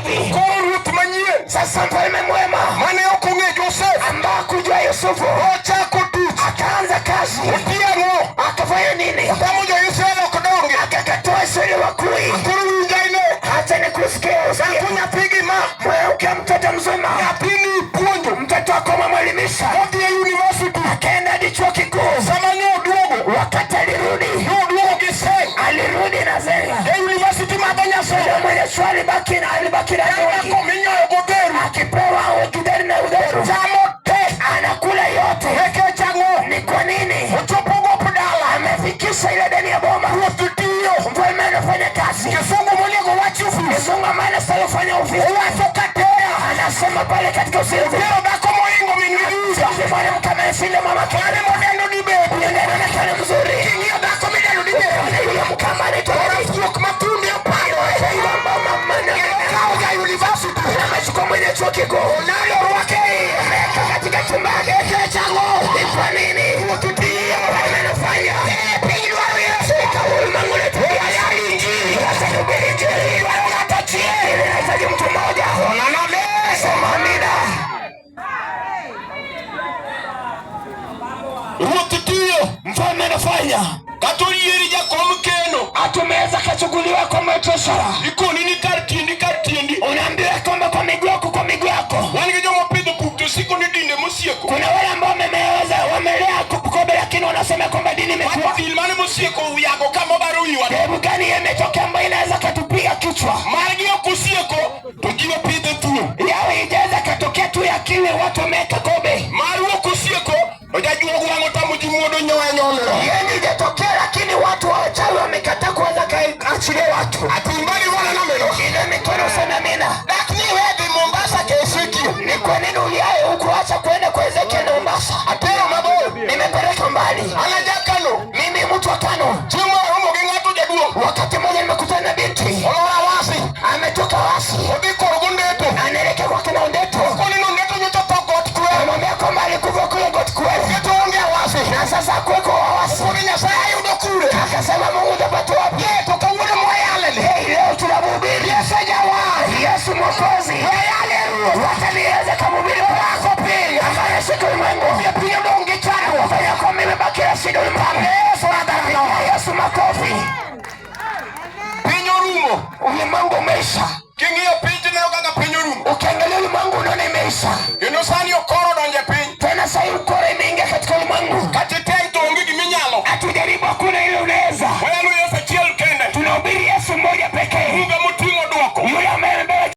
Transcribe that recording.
Ruth manyie. Sasa mfalme mwema mane okunge Joseph amba kujua Yusufu ochako tich akaanza kazi utiango akafanya nini pamoja Israeli kodonge akakatoa Israeli wakui kuru ngaine hata nikusikia usikia pigi ma mwanamke mtoto mzima yapini punju mtoto akoma mwalimisha hadi ya university akaenda hadi chuo kikuu zamani udogo wakati alirudi na zela university mabanya sasa mwenye swali baki na alibaki na yako minyo goberu akipewa ukidari na uderu jamote anakula yote weke chango ni kwa nini uchopogo pudala amefikisha ile deni ya bomba rufitio mfalme anafanya kazi kifungu mwenyewe wachi ofisi kifungu maana sasa fanya ofisi wasokatea anasema pale katika ofisi leo bako moingo mingiuza mfalme kama sile mama kale modelo ni bebu ndio na kale mzuri kinyo bako modelo ni bebu kama ni tora matunda ya pale mama mana kauza university amechukua mwenye chuo kikuu nalo wake katika chumba chake chango ni kwa nini ututia anafanya pili wao yasika ulimangule tu ya injili hata ubiri wanatachia inahitaji mtu mmoja unaona sema amina ututia mfalme anafanya katolieri ya komkeno atumeza kachuguliwa kwa mwetosara iko nini kartindi unaambia kwamba kwa miguu yako wangejo mpido puto siku ni dini musieko kuna wale ambao wamelea kukobe lakini wanasema kwamba dini imekuwa ilmane musieko yako kama barui wa hebu gani imetokea ambayo inaweza katupiga kichwa margio kusieko tujiwe pide tu yao ijaza katokea tu ya kile watu wameka kobe maruo kusieko unajua wangu tamujimuodo nyonyolo yeye ijetokea lakini watu wachawi wamekataa kuanza kaachilia watu atimbali wala na meno ile mikono sana mina lakini wewe Mombasa kesiki ni kwa nini uliaye huko acha kwenda kwa Ezekiel Mombasa atero mabo nimepeleka mbali anajakano mimi mtu wa tano chuma humo gengatu jaduo wakati mmoja nimekutana na binti ona wasi ametoka wasi odiko rugundeto anaelekea kwa kina ndeto kwa nini ndeto nyoto got kwa anamwambia kwamba alikuwa kule got kwa ndeto ongea wasi na sasa kweko wasi kunya saa yudo kule akasema Mungu tapata wapi tukaona moyale leo tunamhubiri Yesu jawa Yesu mwokozi wataniweza kumhubiri wako pili ambaye siku ulimwengu pia donge chana wafanya kwa mimi baki ya siku ulimwengu Yesu adana Yesu makofi pinyo rumo ulimwengu umeisha kingia